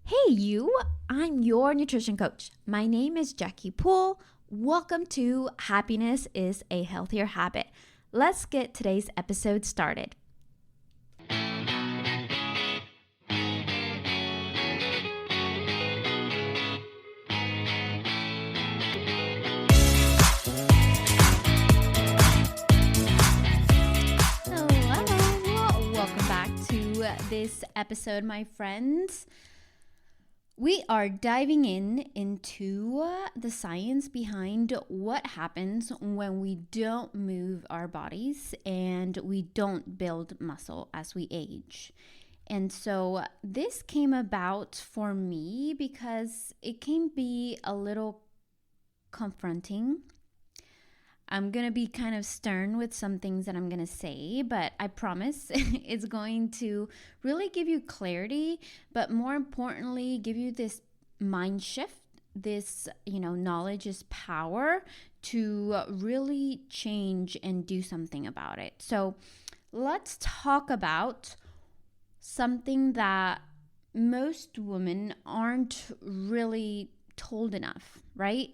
Hey you, I'm your nutrition coach. My name is Jackie Poole. Welcome to Happiness is a Healthier Habit. Let's get today's episode started. Hello, welcome back to this episode, my friends. We are diving into the science behind what happens when we don't move our bodies and we don't build muscle as we age. And so this came about for me because it can be a little confronting. I'm going to be kind of stern with some things that I'm going to say, but I promise it's going to really give you clarity, but more importantly, give you this mind shift, this, knowledge is power to really change and do something about it. So let's talk about something that most women aren't really told enough, right?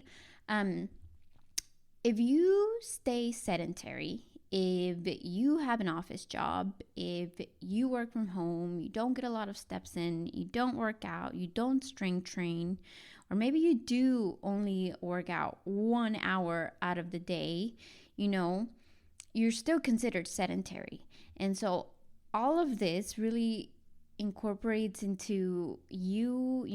If you stay sedentary, if you have an office job, if you work from home, you don't get a lot of steps in, you don't work out, you don't strength train, or maybe you do only work out 1 hour out of the day, you're still considered sedentary. And so all of this really incorporates into you,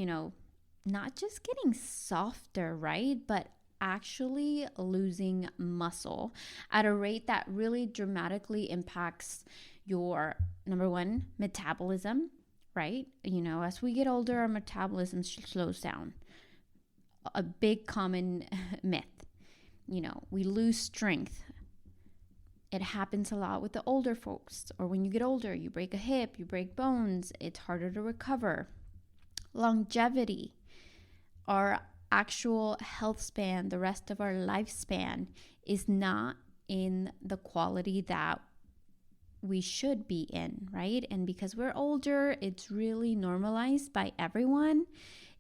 not just getting softer, right? But actually losing muscle at a rate that really dramatically impacts your, number one, metabolism, right? As we get older, our metabolism slows down. A big common myth. We lose strength. It happens a lot with the older folks, or when you get older, you break a hip, you break bones, it's harder to recover. Longevity, our actual health span, the rest of our lifespan is not in the quality that we should be in, right? And because we're older, it's really normalized by everyone.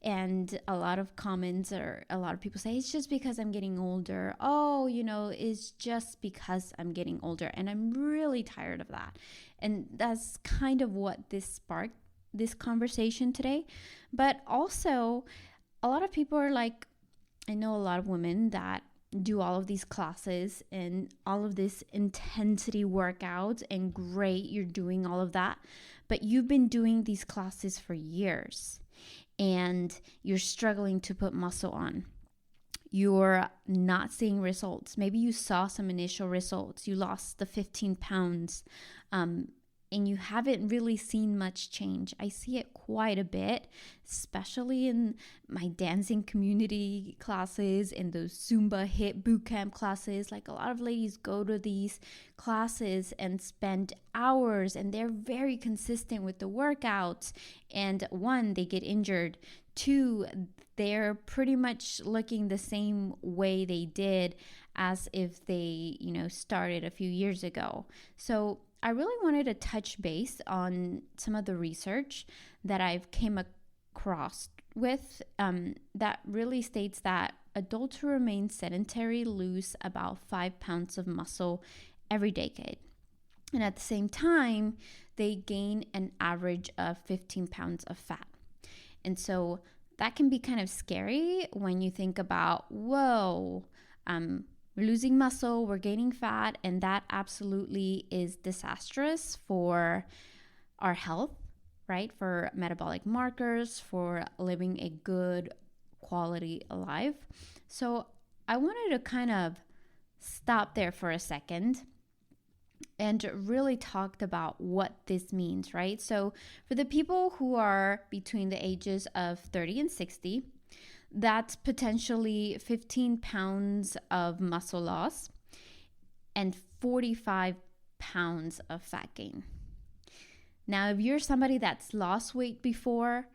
And a lot of comments or a lot of people say, it's just because I'm getting older. Oh, it's just because I'm getting older. And I'm really tired of that. And that's kind of what this sparked this conversation today. But also, a lot of people are like, I know a lot of women that do all of these classes and all of this intensity workouts, and great, you're doing all of that, but you've been doing these classes for years and you're struggling to put muscle on. You're not seeing results. Maybe you saw some initial results. You lost the 15 pounds, and you haven't really seen much change. I see it quite a bit, especially in my dancing community classes and those Zumba HIIT bootcamp classes. Like, a lot of ladies go to these classes and spend hours, and they're very consistent with the workouts. And one, they get injured. Two, they're pretty much looking the same way they did as if they, started a few years ago. So I really wanted to touch base on some of the research that I've came across with that really states that adults who remain sedentary lose about 5 pounds of muscle every decade. And at the same time, they gain an average of 15 pounds of fat. And so that can be kind of scary when you think about, whoa, we're losing muscle, we're gaining fat, and that absolutely is disastrous for our health, right? For metabolic markers, for living a good quality life. So I wanted to kind of stop there for a second and really talked about what this means, right? So for the people who are between the ages of 30 and 60, that's potentially 15 pounds of muscle loss and 45 pounds of fat gain. Now, if you're somebody that's lost weight before,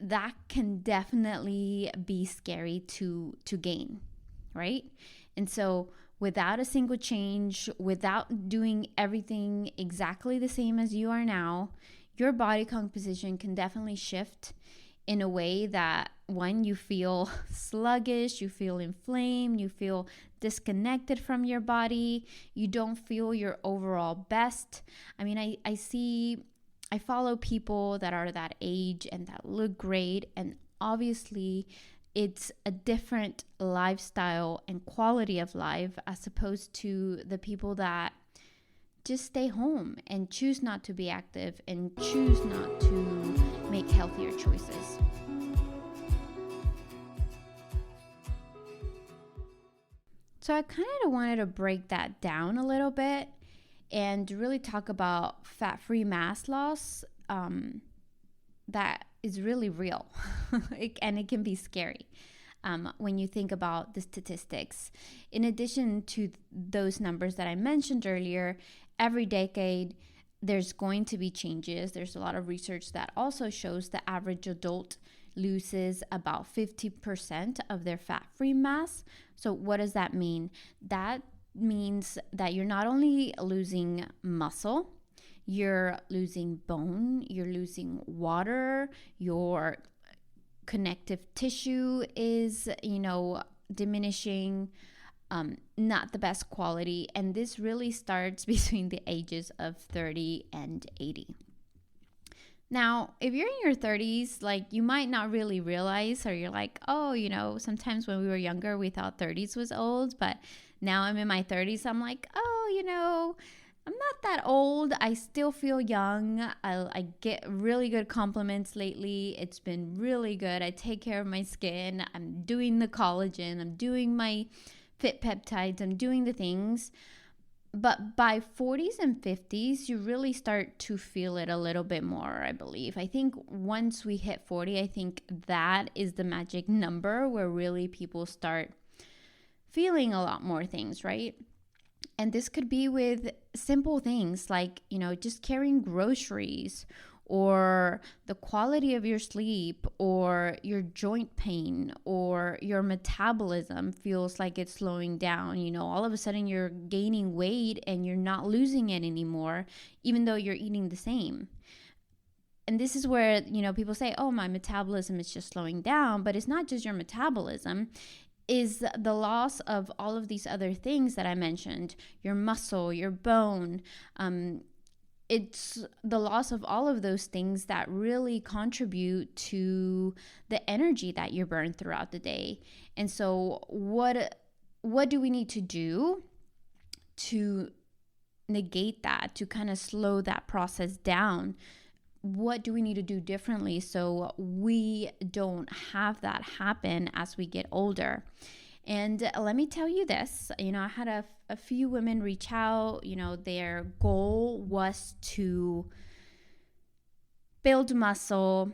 that can definitely be scary to gain, right? And so without a single change, without doing everything exactly the same as you are now, your body composition can definitely shift in a way that, one, you feel sluggish, you feel inflamed, you feel disconnected from your body, you don't feel your overall best. I mean, I follow people that are that age and that look great, and obviously it's a different lifestyle and quality of life as opposed to the people that just stay home and choose not to be active and choose not to make healthier choices. So I kind of wanted to break that down a little bit and really talk about fat-free mass loss that is really real and it can be scary when you think about the statistics. In addition to those numbers that I mentioned earlier, every decade there's going to be changes. There's a lot of research that also shows the average adult loses about 50% of their fat-free mass. So what does that mean? That means that you're not only losing muscle, you're losing bone, you're losing water, your connective tissue is, diminishing, not the best quality. And this really starts between the ages of 30 and 80. Now, if you're in your 30s, you might not really realize, or you're like, oh, sometimes when we were younger, we thought 30s was old, but now I'm in my 30s. I'm like, oh, I'm not that old. I still feel young. I get really good compliments lately. It's been really good. I take care of my skin. I'm doing the collagen. I'm doing my fit peptides. I'm doing the things. But by 40s and 50s, you really start to feel it a little bit more, I believe. I think once we hit 40, I think that is the magic number where really people start feeling a lot more things, right? And this could be with simple things like, just carrying groceries, or the quality of your sleep, or your joint pain, or your metabolism feels like it's slowing down. All of a sudden you're gaining weight and you're not losing it anymore, even though you're eating the same. And this is where, people say, oh, my metabolism is just slowing down, but it's not just your metabolism. Is the loss of all of these other things that I mentioned, your muscle, your bone. It's the loss of all of those things that really contribute to the energy that you burn throughout the day. And so what do we need to do to negate that, to kind of slow that process down? What do we need to do differently so we don't have that happen as we get older? And let me tell you this, I had a few women reach out, their goal was to build muscle,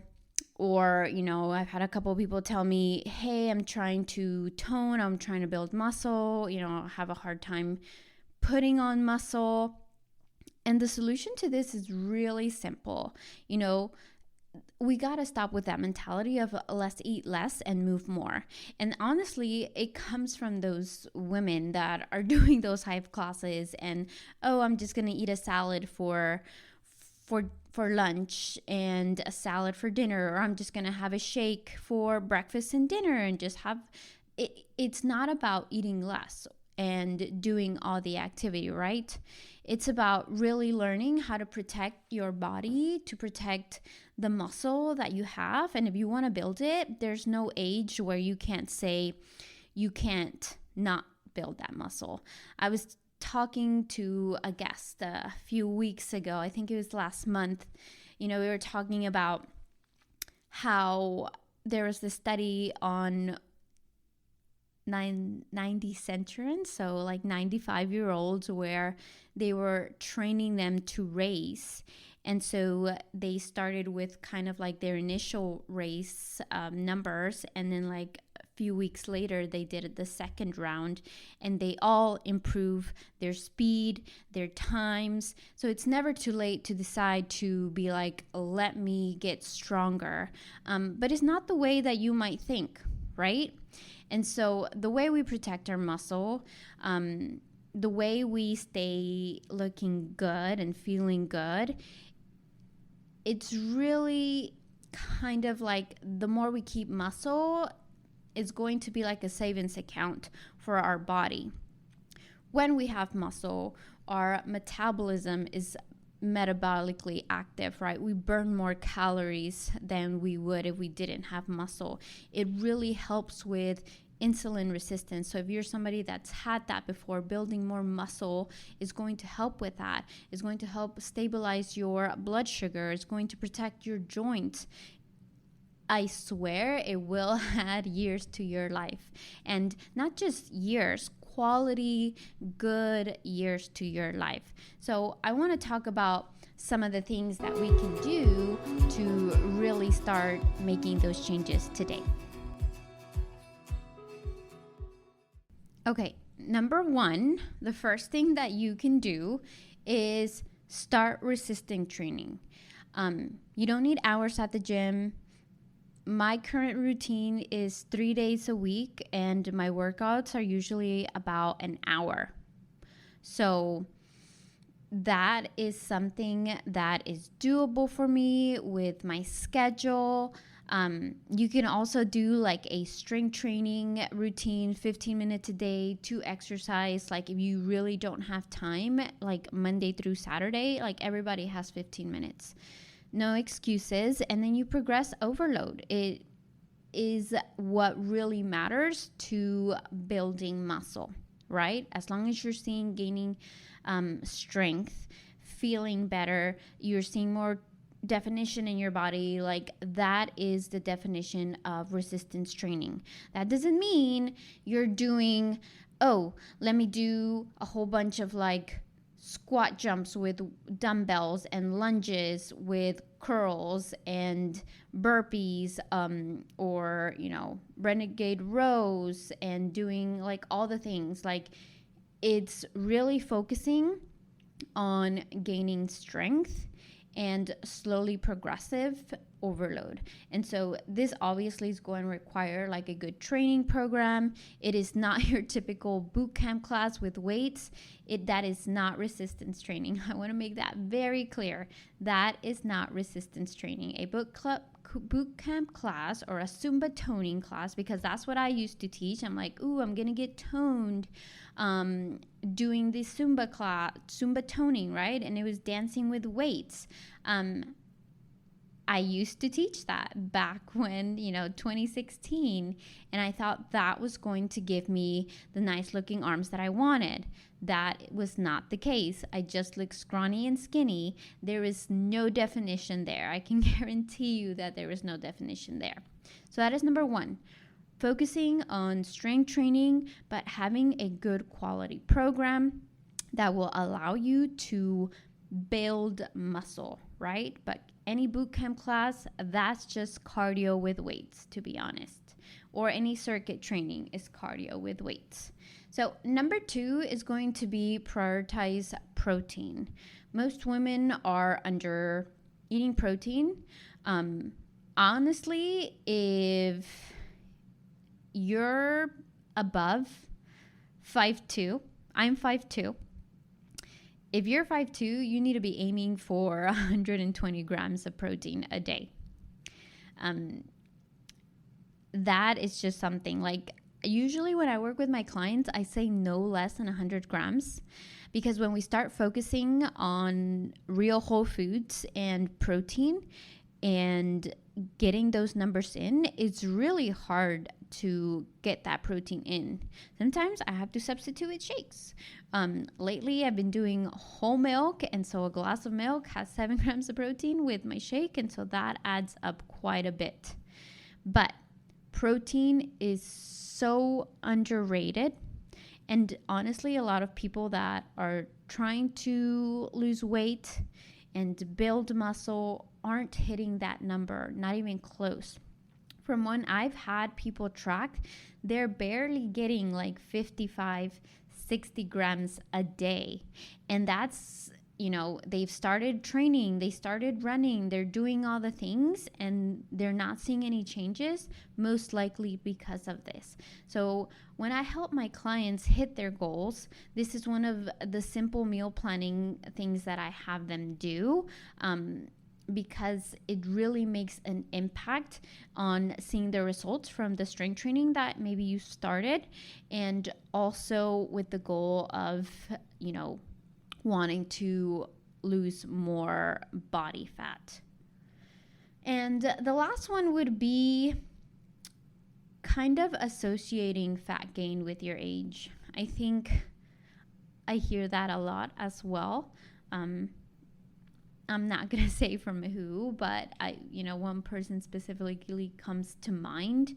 or, I've had a couple of people tell me, hey, I'm trying to tone, I'm trying to build muscle, I have a hard time putting on muscle. And the solution to this is really simple. We got to stop with that mentality of let's eat less and move more. And honestly, it comes from those women that are doing those hype classes and, oh, I'm just going to eat a salad for lunch and a salad for dinner, or I'm just going to have a shake for breakfast and dinner and just have it. It's not about eating less and doing all the activity, right? It's about really learning how to protect your body, to protect the muscle that you have. And if you want to build it, there's no age where you can't say you can't not build that muscle. I was talking to a guest a few weeks ago, I think it was last month. We were talking about how there was this study on 90 centurions, so 95-year-olds, where they were training them to race. And so they started with kind of their initial race numbers, and then a few weeks later they did the second round, and they all improve their speed, their times. So it's never too late to decide to be let me get stronger, but it's not the way that you might think, right? And so the way we protect our muscle, the way we stay looking good and feeling good, it's really kind of like the more we keep muscle, it's going to be like a savings account for our body. When we have muscle, our metabolism is metabolically active, right? We burn more calories than we would if we didn't have muscle. It really helps with insulin resistance. So if you're somebody that's had that before, building more muscle is going to help with that. It's going to help stabilize your blood sugar. It's going to protect your joints. I swear it will add years to your life. And not just years, quality, good years to your life. So I want to talk about some of the things that we can do to really start making those changes today. Okay, number one, the first thing that you can do is start resistance training. You don't need hours at the gym. My current routine is 3 days a week, and my workouts are usually about an hour. So that is something that is doable for me with my schedule. You can also do like a strength training routine, 15 minutes a day to exercise. Like if you really don't have time, like Monday through Saturday, like everybody has 15 minutes. No excuses. And then you progress overload. It is what really matters to building muscle, right? As long as you're gaining strength, feeling better, you're seeing more definition in your body, like that is the definition of resistance training. That doesn't mean you're doing, let me do a whole bunch of like squat jumps with dumbbells and lunges with curls and burpees, or renegade rows and doing like all the things. Like it's really focusing on gaining strength and slowly progressive overload. And so this obviously is going to require like a good training program. It is not your typical boot camp class with weights. That is not resistance training. I want to make that very clear. That is not resistance training. A boot camp class or a Zumba toning class, because that's what I used to teach. I'm like, I'm going to get toned doing the Zumba toning, right? And it was dancing with weights. I used to teach that back when, 2016, and I thought that was going to give me the nice looking arms that I wanted. That was not the case. I just look scrawny and skinny. There is no definition there. I can guarantee you that there is no definition there. So that is number one. Focusing on strength training, but having a good quality program that will allow you to build muscle, right? But any boot camp class, that's just cardio with weights, to be honest. Or any circuit training is cardio with weights. So number two is going to be prioritize protein. Most women are under eating protein. Honestly, if you're above 5'2", I'm 5'2". If you're 5'2", you need to be aiming for 120 grams of protein a day. That is just something like, usually when I work with my clients, I say no less than 100 grams, because when we start focusing on real whole foods and protein and getting those numbers in, it's really hard to get that protein in. Sometimes I have to substitute with shakes. Lately, I've been doing whole milk, and so a glass of milk has 7 grams of protein with my shake, and so that adds up quite a bit. But protein is so underrated, and honestly, a lot of people that are trying to lose weight and build muscle aren't hitting that number, not even close. From when I've had people track, they're barely getting like 55, 60 grams a day. And that's, they've started training, they started running, they're doing all the things, and they're not seeing any changes, most likely because of this. So when I help my clients hit their goals, this is one of the simple meal planning things that I have them do. because it really makes an impact on seeing the results from the strength training that maybe you started, and also with the goal of, wanting to lose more body fat. And the last one would be kind of associating fat gain with your age. I think I hear that a lot as well. I'm not going to say from who, but one person specifically comes to mind.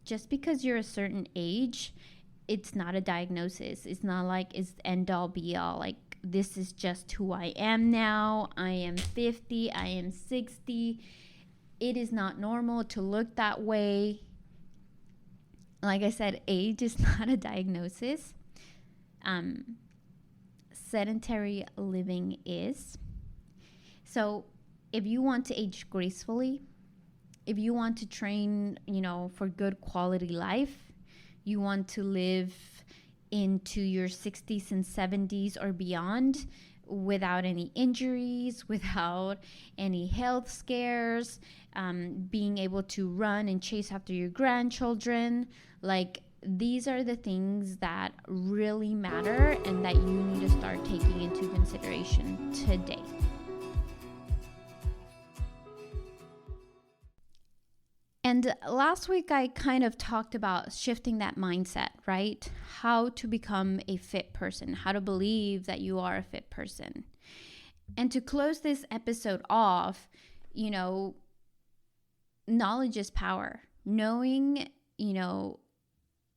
Just because you're a certain age, it's not a diagnosis. It's not like it's end all be all. Like, this is just who I am now. I am 50. I am 60. It is not normal to look that way. Like I said, age is not a diagnosis. Sedentary living is. So if you want to age gracefully, if you want to train, for good quality life, you want to live into your 60s and 70s or beyond without any injuries, without any health scares, being able to run and chase after your grandchildren. Like, these are the things that really matter and that you need to start taking into consideration today. And last week, I kind of talked about shifting that mindset, right? How to become a fit person, how to believe that you are a fit person. And to close this episode off, knowledge is power. Knowing,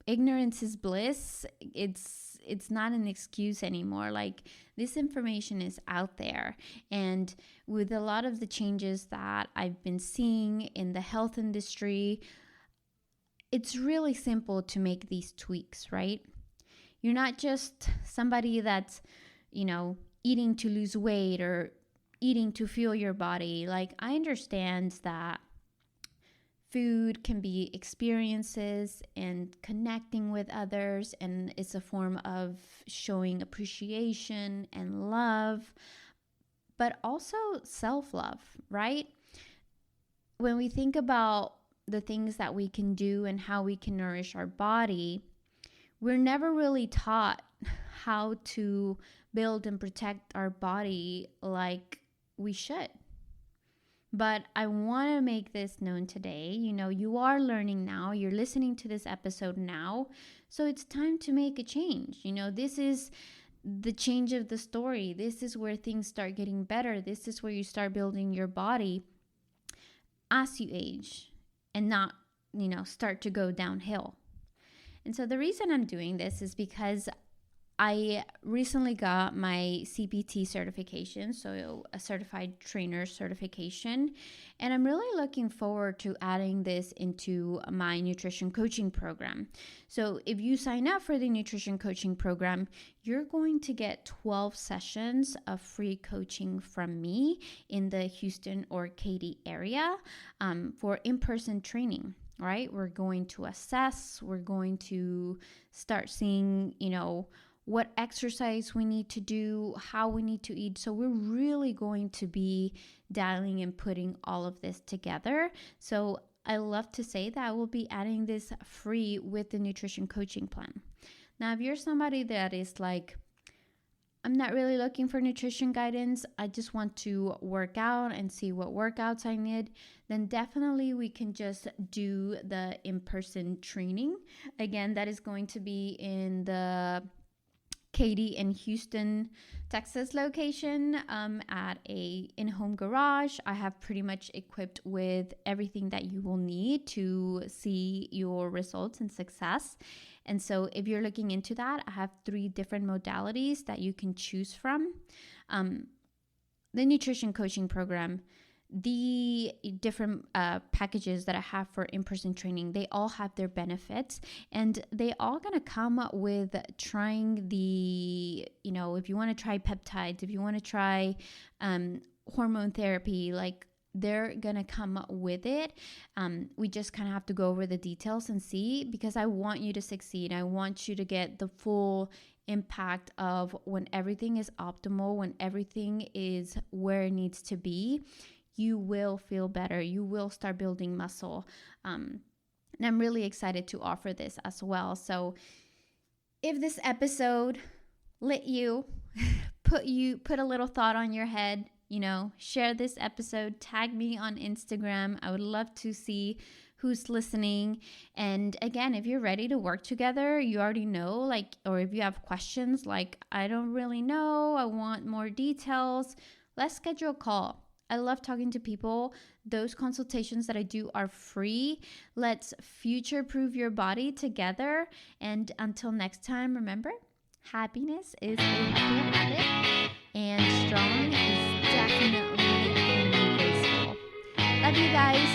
ignorance is bliss. It's not an excuse anymore. Like, this information is out there. And with a lot of the changes that I've been seeing in the health industry, it's really simple to make these tweaks, right? You're not just somebody that's, eating to lose weight or eating to fuel your body. Like, I understand that food can be experiences and connecting with others, and it's a form of showing appreciation and love, but also self-love, right? When we think about the things that we can do and how we can nourish our body, we're never really taught how to build and protect our body like we should. But I want to make this known today. You are learning now. You're listening to this episode now. So it's time to make a change. This is the change of the story. This is where things start getting better. This is where you start building your body as you age and not, start to go downhill. And so the reason I'm doing this is because I recently got my CPT certification, so a certified trainer certification, and I'm really looking forward to adding this into my nutrition coaching program. So if you sign up for the nutrition coaching program, you're going to get 12 sessions of free coaching from me in the Houston or Katy area for in-person training. Right? We're going to assess, we're going to start seeing, what exercise we need to do, how we need to eat. So we're really going to be dialing and putting all of this together. So I love to say that I will be adding this free with the nutrition coaching plan. Now, if you're somebody that is like, I'm not really looking for nutrition guidance, I just want to work out and see what workouts I need, then definitely we can just do the in-person training. Again, that is going to be in the Katy and Houston, Texas location at a in-home garage. I have pretty much equipped with everything that you will need to see your results and success. And so if you're looking into that, I have 3 different modalities that you can choose from. The nutrition coaching program, the different packages that I have for in-person training, they all have their benefits, and they all going to come up with trying the, if you want to try peptides, if you want to try hormone therapy, like they're going to come up with it. We just kind of have to go over the details and see, because I want you to succeed. I want you to get the full impact of when everything is optimal, when everything is where it needs to be, you will feel better. You will start building muscle. And I'm really excited to offer this as well. So if this episode let you put a little thought on your head, share this episode, tag me on Instagram. I would love to see who's listening. And again, if you're ready to work together, you already know, or if you have questions like, I don't really know, I want more details, let's schedule a call. I love talking to people. Those consultations that I do are free. Let's future-proof your body together. And until next time, remember, happiness is a habit, and strong is definitely graceful. Love you guys.